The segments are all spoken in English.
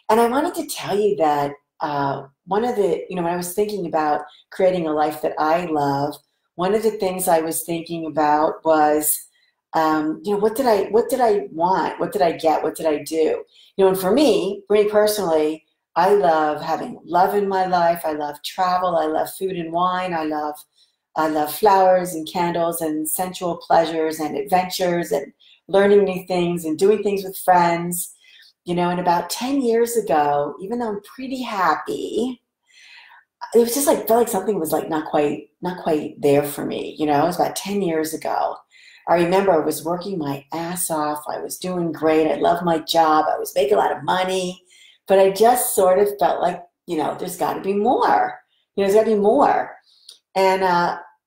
And I wanted to tell you that one of the, when I was thinking about creating a life that I love, one of the things I was thinking about was, what did I want? What did I get? What did I do? And for me personally, I love having love in my life. I love travel. I love food and wine. I love flowers and candles and sensual pleasures and adventures and learning new things and doing things with friends. And about 10 years ago, even though I'm pretty happy, it was just like, felt like something was like not quite there for me. It was about 10 years ago. I remember I was working my ass off. I was doing great. I loved my job. I was making a lot of money, but I just sort of felt like, there's got to be more. There's got to be more. And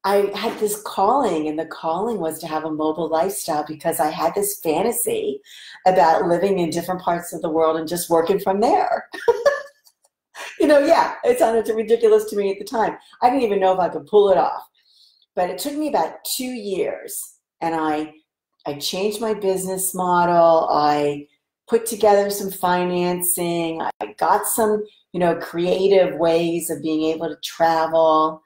I had this calling, and the calling was to have a mobile lifestyle because I had this fantasy about living in different parts of the world and just working from there. Yeah, it sounded ridiculous to me at the time. I didn't even know if I could pull it off. But it took me about 2 years, and I changed my business model. I put together some financing. I got some, creative ways of being able to travel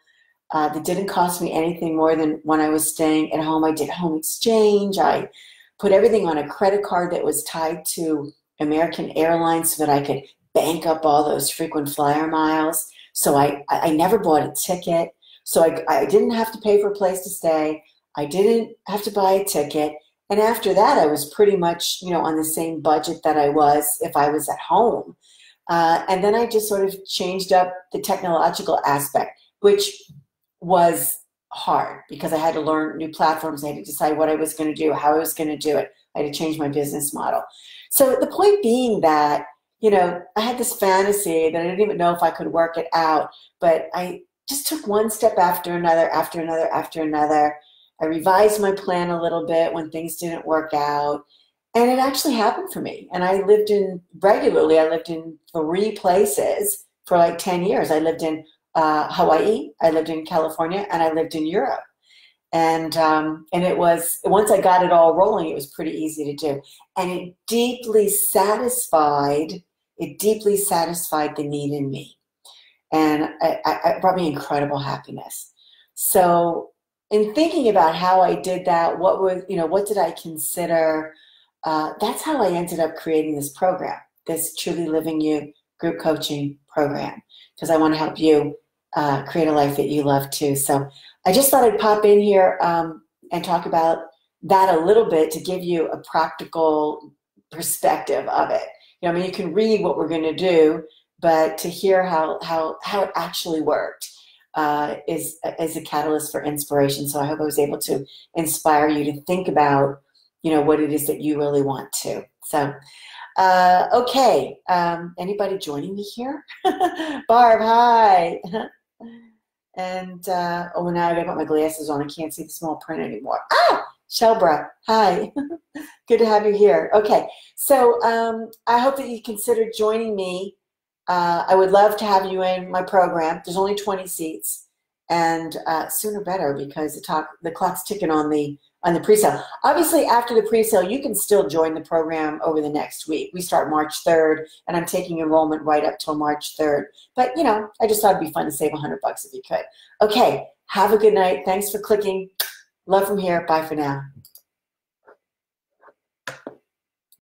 that didn't cost me anything more than when I was staying at home. I did home exchange. I put everything on a credit card that was tied to American Airlines so that I could bank up all those frequent flyer miles. So I never bought a ticket. So I didn't have to pay for a place to stay. I didn't have to buy a ticket. And after that, I was pretty much, on the same budget that I was if I was at home. And then I just sort of changed up the technological aspect, which was hard because I had to learn new platforms. I had to decide what I was going to do, how I was going to do it. I had to change my business model. So the point being that, I had this fantasy that I didn't even know if I could work it out, but I just took one step after another, after another, after another. I revised my plan a little bit when things didn't work out, and it actually happened for me. And I lived in 3 places for like 10 years. I lived in Hawaii, I lived in California, and I lived in Europe. And it was, once I got it all rolling, it was pretty easy to do. And it deeply satisfied the need in me. And it brought me incredible happiness. So in thinking about how I did that, what did I consider? That's how I ended up creating this program, this Truly Living You group coaching program, because I want to help you create a life that you love too. So I just thought I'd pop in here and talk about that a little bit to give you a practical perspective of it. You can read what we're going to do, but to hear how it actually worked is a catalyst for inspiration. So I hope I was able to inspire you to think about, what it is that you really want to. So, okay. Anybody joining me here? Barb, hi. And, oh, now I got my glasses on. I can't see the small print anymore. Ah, Shelbra, hi. Good to have you here. Okay, so I hope that you consider joining me. I would love to have you in my program. There's only 20 seats, and sooner better because the clock's ticking on the pre-sale. Obviously, after the pre-sale, you can still join the program over the next week. We start March 3rd, and I'm taking enrollment right up till March 3rd. But, I just thought it'd be fun to save $100 if you could. Okay, have a good night. Thanks for clicking. Love from here. Bye for now.